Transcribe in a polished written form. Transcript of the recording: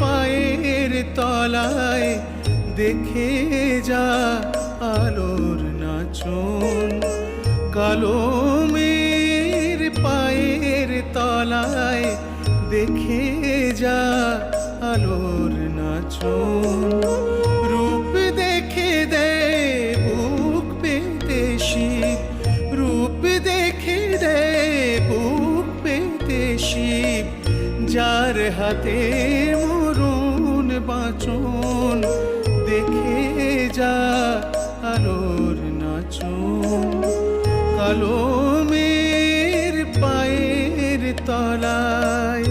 পায়ের তলায় দেখে যা আলোর নাচন। কালো মেয়ের পায়ের তলায় দেখে যা আলোর নাচন। রূপ দেখে দে বুক পেতে শিব, রূপ দেখে দে বুক পেতে শিব, যার হাতে মরণ বাঁচন। দেখে যা আলোর নাচন, কালো মেয়ের পায়ের তলায়।